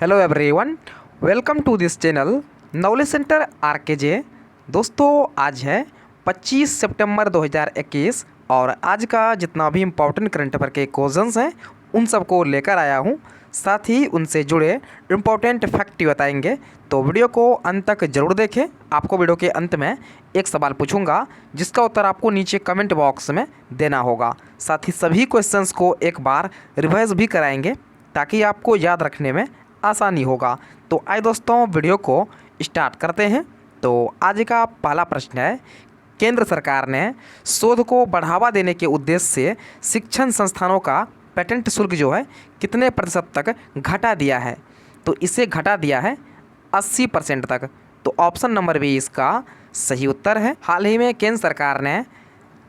Hello everyone, welcome to this channel knowledge center RKJ. दोस्तों, आज है 25 सितंबर 2021 और आज का जितना भी इम्पोर्टेंट करंट अफेयर के क्वेश्चंस हैं उन सबको लेकर आया हूं। साथ ही उनसे जुड़े इम्पोर्टेंट फैक्ट बताएंगे, तो वीडियो को अंत तक ज़रूर देखें। आपको वीडियो के अंत में एक सवाल पूछूंगा जिसका उत्तर आपको नीचे कमेंट बॉक्स में देना होगा। साथ ही सभी क्वेश्चंस को एक बार रिवाइज भी कराएंगे ताकि आपको याद रखने में आसानी होगा। तो आइए दोस्तों, वीडियो को स्टार्ट करते हैं। तो आज का पहला प्रश्न है, केंद्र सरकार ने शोध को बढ़ावा देने के उद्देश्य से शिक्षण संस्थानों का पेटेंट शुल्क जो है कितने प्रतिशत तक घटा दिया है? तो इसे घटा दिया है 80% तक। तो ऑप्शन नंबर बी इसका सही उत्तर है। हाल ही में केंद्र सरकार ने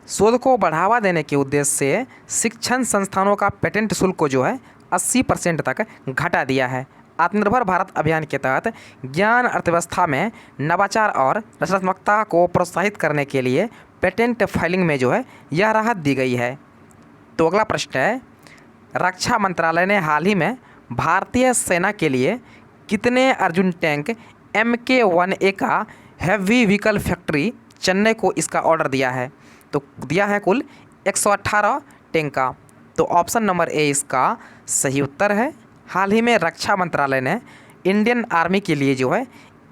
शोध को बढ़ावा देने के उद्देश्य से शिक्षण संस्थानों का पेटेंट शुल्क को जो है 80% तक घटा दिया है। आत्मनिर्भर भारत अभियान के तहत ज्ञान अर्थव्यवस्था में नवाचार और रचनात्मकता को प्रोत्साहित करने के लिए पेटेंट फाइलिंग में जो है यह राहत दी गई है। तो अगला प्रश्न है, रक्षा मंत्रालय ने हाल ही में भारतीय सेना के लिए कितने अर्जुन टैंक MK-1A का हैवी व्हीकल फैक्ट्री चेन्नई को इसका ऑर्डर दिया है? तो दिया है कुल 118 टैंक का। तो ऑप्शन नंबर ए इसका सही उत्तर है। हाल ही में रक्षा मंत्रालय ने इंडियन आर्मी के लिए जो है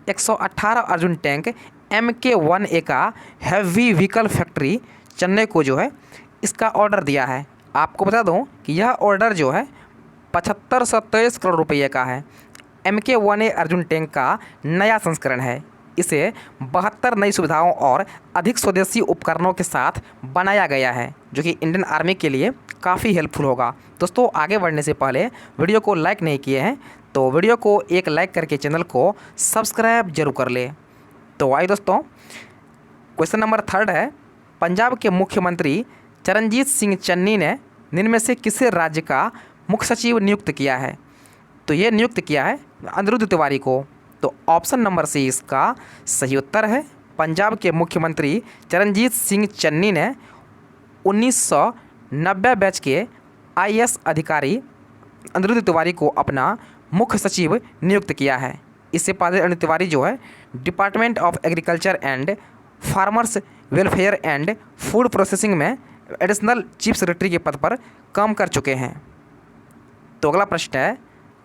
118 अर्जुन टैंक MK-1A का हैवी व्हीकल फैक्ट्री चेन्नई को जो है इसका ऑर्डर दिया है। आपको बता दूं कि यह ऑर्डर जो है 7523 करोड़ रुपये का है। MK-1A अर्जुन टैंक का नया संस्करण है। इसे 72 नई सुविधाओं और अधिक स्वदेशी उपकरणों के साथ बनाया गया है, जो कि इंडियन आर्मी के लिए काफ़ी हेल्पफुल होगा। दोस्तों, आगे बढ़ने से पहले वीडियो को लाइक नहीं किए हैं तो वीडियो को एक लाइक करके चैनल को सब्सक्राइब जरूर कर ले। तो आइए दोस्तों, क्वेश्चन नंबर 3 है, पंजाब के मुख्यमंत्री चरणजीत सिंह चन्नी ने निम्न में से किस राज्य का मुख्य सचिव नियुक्त किया है? तो ये नियुक्त किया है अनिरुद्ध तिवारी को। तो ऑप्शन नंबर सी इसका सही उत्तर है। पंजाब के मुख्यमंत्री चरणजीत सिंह चन्नी ने 1990 बैच के IAS अधिकारी अनिरुद्ध तिवारी को अपना मुख्य सचिव नियुक्त किया है। इससे पहले अनिरुद्ध तिवारी जो है department of agriculture and farmers welfare and food processing में एडिशनल चीफ सेक्रेटरी के पद पर काम कर चुके हैं। तो अगला प्रश्न है,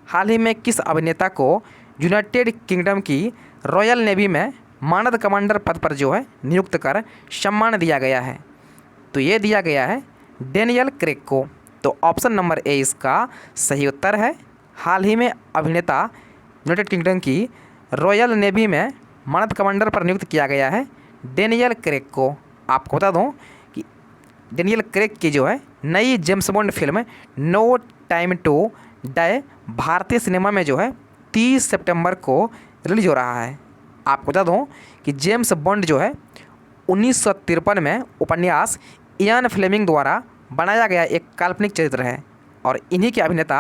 हाल ही में किस अभिनेता को यूनाइटेड किंगडम की रॉयल नेवी में मानद कमांडर पद पर जो है नियुक्त कर सम्मान दिया गया है? तो ये दिया गया है डेनियल क्रेग को। तो ऑप्शन नंबर ए इसका सही उत्तर है। हाल ही में अभिनेता यूनाइटेड किंगडम की रॉयल नेवी में मानद कमांडर पर नियुक्त किया गया है डेनियल क्रेग को। आपको बता दूं कि डेनियल क्रेग की जो है नई James Bond film No Time to Die भारतीय सिनेमा में जो है 30 सितंबर को रिलीज हो रहा है। आपको बता दूं कि जेम्स बॉन्ड जो है 1953 में उपन्यास इयान फ्लेमिंग द्वारा बनाया गया एक काल्पनिक चरित्र है और इन्हीं के अभिनेता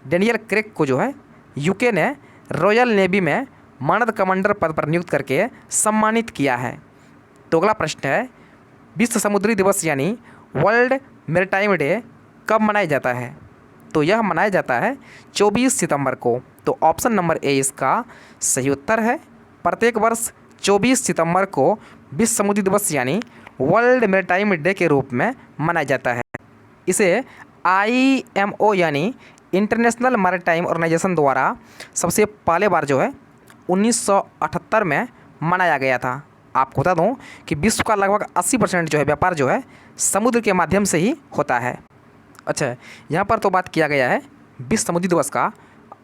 डेनियल क्रेग को जो है UK ने रॉयल नेवी में मानद कमांडर पद पर नियुक्त करके सम्मानित किया है। तो अगला प्रश्न है, विश्व समुद्री दिवस यानी वर्ल्ड मैरीटाइम डे कब मनाया जाता है? तो यह मनाया जाता है 24 सितंबर को। तो ऑप्शन नंबर ए इसका सही उत्तर है। प्रत्येक वर्ष 24 सितंबर को विश्व समुद्री दिवस यानी वर्ल्ड मैरीटाइम डे के रूप में मनाया जाता है। इसे IMO यानी इंटरनेशनल मैरीटाइम ऑर्गेनाइजेशन द्वारा सबसे पहले बार जो है 1978 में मनाया गया था। आपको बता दूं कि विश्व का लगभग 80% जो है व्यापार जो है समुद्र के माध्यम से ही होता है। अच्छा, यहाँ पर तो बात किया गया है विश्व समुद्री दिवस का।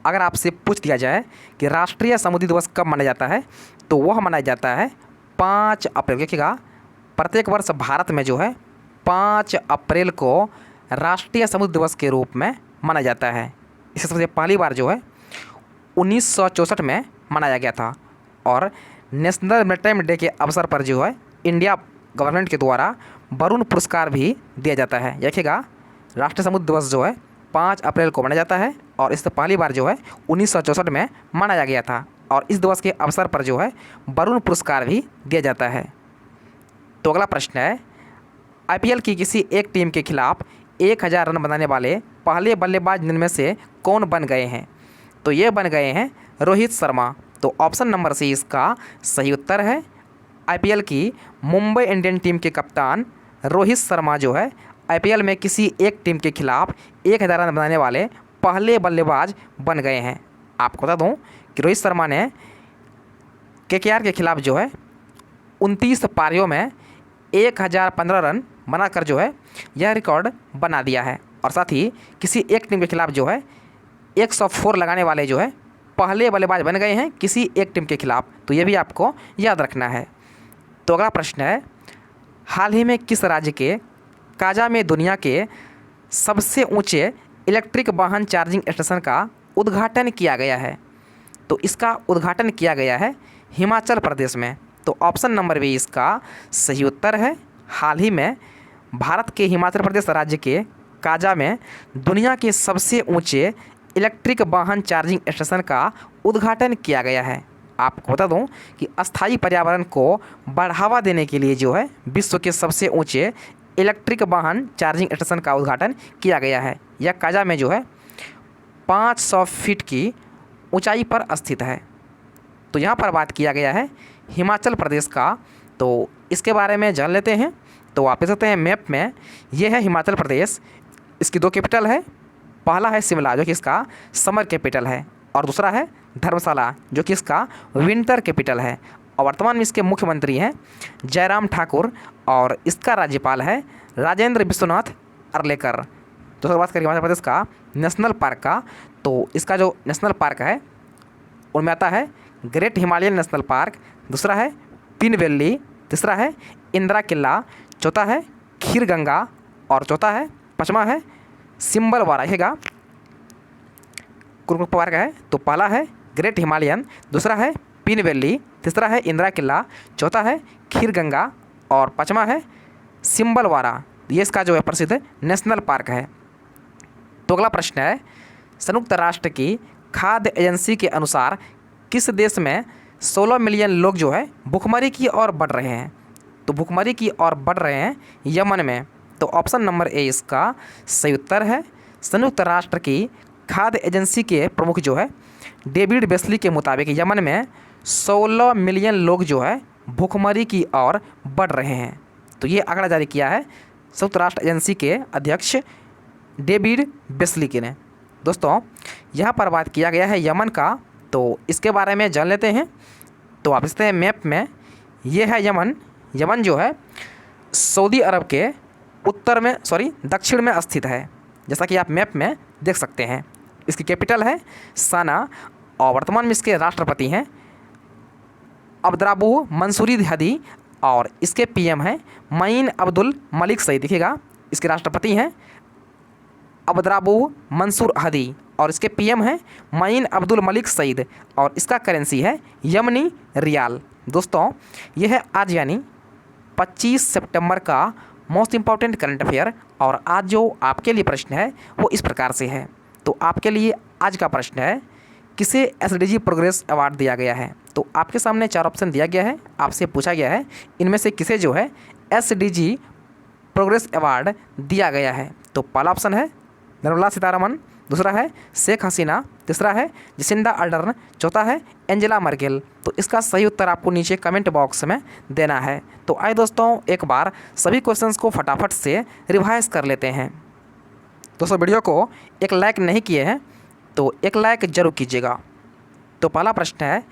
अगर आपसे पूछ दिया जाए कि राष्ट्रीय समुद्री दिवस कब मनाया जाता है, तो वह मनाया जाता है 5 अप्रैल। देखिएगा, प्रत्येक वर्ष भारत में जो है 5 अप्रैल को राष्ट्रीय समुद्र दिवस के रूप में मनाया जाता है। इसे सबसे पहली बार जो है 1964 में मनाया गया था और नेशनल मैरीटाइम डे के अवसर पर जो है इंडिया गवर्नमेंट के द्वारा वरुण पुरस्कार भी दिया जाता है। देखिएगा, राष्ट्रीय समुद्र दिवस जो है 5 अप्रैल को मनाया जाता है और इससे पहली बार जो है 1964 में मनाया गया था और इस दिवस के अवसर पर जो है वरुण पुरस्कार भी दिया जाता है। तो अगला प्रश्न है, IPL की किसी एक टीम के खिलाफ 1000 रन बनाने वाले पहले बल्लेबाज जिनमें से कौन बन गए हैं? तो ये बन गए हैं रोहित शर्मा। तो ऑप्शन नंबर सी इसका सही उत्तर है। आईपीएल की मुंबई इंडियन टीम के कप्तान रोहित शर्मा जो है आईपीएल में किसी एक टीम के खिलाफ 1000 रन बनाने वाले पहले बल्लेबाज बन गए हैं। आपको बता दूं कि रोहित शर्मा ने केकेआर के खिलाफ जो है 29 पारियों में 1015 रन बनाकर जो है यह रिकॉर्ड बना दिया है। और साथ ही किसी एक टीम के खिलाफ जो है 104 लगाने वाले जो है पहले बल्लेबाज बन गए हैं किसी एक टीम के खिलाफ। तो ये भी आपको याद रखना है। तो अगला प्रश्न है, हाल ही में किस राज्य के काजा में दुनिया के सबसे ऊंचे इलेक्ट्रिक वाहन चार्जिंग स्टेशन का उद्घाटन किया गया है? तो इसका उद्घाटन किया गया है हिमाचल प्रदेश में। तो ऑप्शन नंबर बी इसका सही उत्तर है। हाल ही में भारत के हिमाचल प्रदेश राज्य के काजा में दुनिया के सबसे ऊंचे इलेक्ट्रिक वाहन चार्जिंग स्टेशन का उद्घाटन किया गया है। आपको बता दूं कि अस्थायी पर्यावरण को बढ़ावा देने के लिए जो है विश्व के सबसे ऊंचे इलेक्ट्रिक वाहन चार्जिंग स्टेशन का उद्घाटन किया गया है। यह काजा में जो है 500 फीट की ऊंचाई पर स्थित है। तो यहाँ पर बात किया गया है हिमाचल प्रदेश का। तो इसके बारे में जान लेते हैं। तो आप देख सकते हैं मैप में, ये है हिमाचल प्रदेश। इसकी 2 कैपिटल है। पहला है शिमला जो कि इसका समर कैपिटल है, और दूसरा है धर्मशाला जो कि इसका विंटर कैपिटल है। और वर्तमान में इसके मुख्यमंत्री हैं जयराम ठाकुर, और इसका राज्यपाल है राजेंद्र विश्वनाथ अर्लेकर। दूसरी बात करें हिमाचल प्रदेश का नेशनल पार्क का, तो इसका जो नेशनल पार्क है उनमें आता है ग्रेट हिमालयन नेशनल पार्क, दूसरा है पिन वैली, तीसरा है इंदिरा किला, चौथा है खीर गंगा, और चौथा है पाँचवा है सिम्बलवाड़ा। रहेगा कुरुक पार्क है। तो पहला है ग्रेट हिमालयन, दूसरा है पिन वैली, तीसरा है इंदिरा किला, चौथा है खीर गंगा, और पाँचवा है सिम्बलवाड़ा। ये इसका जो है प्रसिद्ध नेशनल पार्क है। तो अगला प्रश्न है, संयुक्त राष्ट्र की खाद्य एजेंसी के अनुसार किस देश में 16 मिलियन लोग जो है भुखमरी की ओर बढ़ रहे हैं? तो भुखमरी की ओर बढ़ रहे हैं यमन में। तो ऑप्शन नंबर ए इसका सही उत्तर है। संयुक्त राष्ट्र की खाद्य एजेंसी के प्रमुख जो है डेविड बेस्ली के मुताबिक यमन में 16 मिलियन लोग जो है भुखमरी की ओर बढ़ रहे हैं। तो ये आंकड़ा जारी किया है संयुक्त राष्ट्र एजेंसी के अध्यक्ष डेविड बेस्ली के ने। दोस्तों यहाँ पर बात किया गया है यमन का, तो इसके बारे में जान लेते हैं। तो आप देखते हैं मैप में, ये है यमन। यमन जो है सऊदी अरब के दक्षिण में स्थित है, जैसा कि आप मैप में देख सकते हैं। इसकी कैपिटल है सना, और वर्तमान में इसके राष्ट्रपति हैं अब्दुर्रब्बू मंसूरी हदी, और इसके पीएम हैं मईन अब्दुल मलिक सईद। देखिएगा, इसके राष्ट्रपति हैं अब्दुर्रब्बू मंसूर हदी, और इसके पीएम हैं मईन अब्दुल मलिक सईद, और इसका करेंसी है यमनी रियाल। दोस्तों यह है आज यानी 25 सितंबर का मोस्ट इम्पॉर्टेंट करंट अफेयर। और आज जो आपके लिए प्रश्न है वो इस प्रकार से है। तो आपके लिए आज का प्रश्न है, किसे एसडीजी प्रोग्रेस अवार्ड दिया गया है? तो आपके सामने 4 ऑप्शन दिया गया है, आपसे पूछा गया है इनमें से किसे जो है एसडीजी प्रोग्रेस अवार्ड दिया गया है। तो पहला ऑप्शन है निर्मला सीतारमन, दूसरा है शेख हसीना, तीसरा है जसिंदा अर्डर्न, चौथा है एंजेला मर्केल। तो इसका सही उत्तर आपको नीचे कमेंट बॉक्स में देना है। तो आइए दोस्तों एक बार सभी क्वेश्चंस को फटाफट से रिवाइज कर लेते हैं। दोस्तों वीडियो को एक लाइक नहीं किए हैं तो एक लाइक जरूर कीजिएगा। तो पहला प्रश्न है,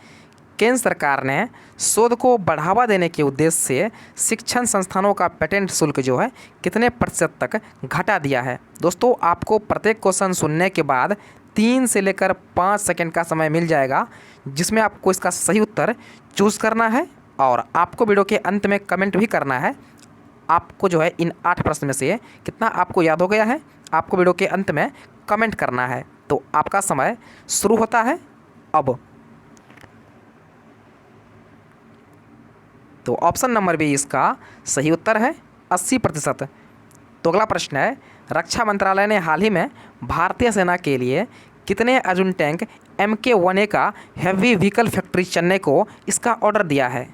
केंद्र सरकार ने शोध को बढ़ावा देने के उद्देश्य से शिक्षण संस्थानों का पेटेंट शुल्क जो है कितने प्रतिशत तक घटा दिया है? दोस्तों आपको प्रत्येक क्वेश्चन सुनने के बाद 3 से लेकर 5 सेकंड का समय मिल जाएगा, जिसमें आपको इसका सही उत्तर चूज़ करना है, और आपको वीडियो के अंत में कमेंट भी करना है आपको जो है इन 8 प्रश्न में से कितना आपको याद हो गया है। आपको वीडियो के अंत में कमेंट करना है। तो आपका समय शुरू होता है अब। तो ऑप्शन नंबर बी इसका सही उत्तर है 80%। तो अगला प्रश्न है, रक्षा मंत्रालय ने हाल ही में भारतीय सेना के लिए कितने अर्जुन टैंक MK1A का हैवी व्हीकल फैक्ट्री चेन्नई को इसका ऑर्डर दिया है?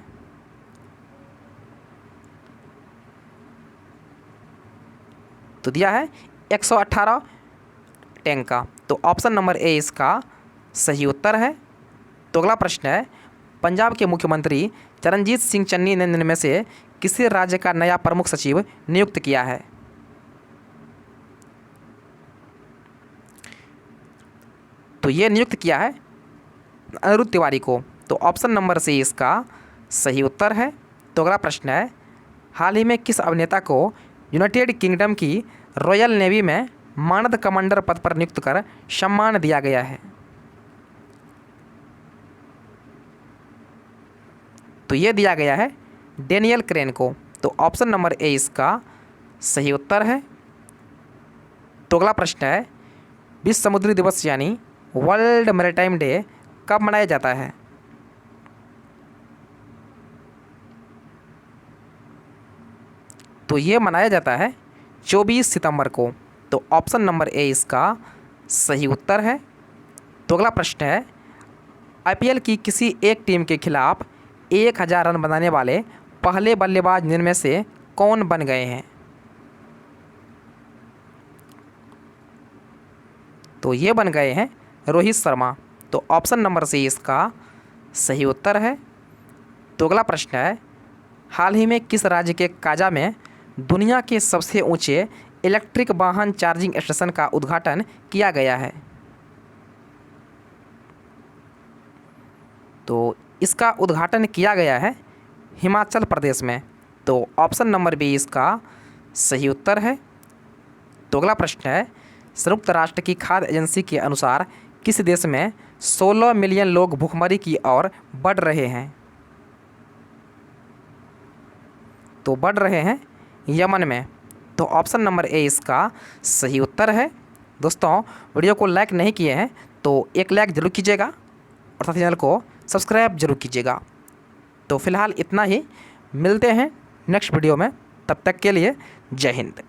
तो दिया है 118 टैंक का। तो ऑप्शन नंबर ए इसका सही उत्तर है। तो अगला प्रश्न है, पंजाब के मुख्यमंत्री चरणजीत सिंह चन्नी ने निम्न में से किसी राज्य का नया प्रमुख सचिव नियुक्त किया है? तो ये नियुक्त किया है अनिरुद्ध तिवारी को। तो ऑप्शन नंबर सी इसका सही उत्तर है। तो अगला प्रश्न है, हाल ही में किस अभिनेता को यूनाइटेड किंगडम की रॉयल नेवी में मानद कमांडर पद पर नियुक्त कर सम्मान दिया गया है? तो ये दिया गया है डेनियल क्रेन को। तो ऑप्शन नंबर ए इसका सही उत्तर है। तो अगला प्रश्न है, विश्व समुद्री दिवस यानी वर्ल्ड मैरीटाइम डे कब मनाया जाता है? तो ये मनाया जाता है 24 सितंबर को। तो ऑप्शन नंबर ए इसका सही उत्तर है। तो अगला प्रश्न है, आईपीएल की किसी एक टीम के खिलाफ 1000 रन बनाने वाले पहले बल्लेबाज निम्न में से कौन बन गए हैं? तो ये बन गए हैं रोहित शर्मा। तो ऑप्शन नंबर सी इसका सही उत्तर है। तो अगला प्रश्न है, हाल ही में किस राज्य के काजा में दुनिया के सबसे ऊंचे इलेक्ट्रिक वाहन चार्जिंग स्टेशन का उद्घाटन किया गया है? तो इसका उद्घाटन किया गया है हिमाचल प्रदेश में। तो ऑप्शन नंबर बी इसका सही उत्तर है। तो अगला प्रश्न है, संयुक्त राष्ट्र की खाद्य एजेंसी के अनुसार किस देश में 16 मिलियन लोग भूखमरी की ओर बढ़ रहे हैं? तो बढ़ रहे हैं यमन में। तो ऑप्शन नंबर ए इसका सही उत्तर है। दोस्तों, वीडियो को लाइक नहीं किए हैं तो एक लाइक जरूर कीजिएगा और साथ ही चैनल को सब्सक्राइब जरूर कीजिएगा। तो फिलहाल इतना ही, मिलते हैं नेक्स्ट वीडियो में। तब तक के लिए जय हिंद।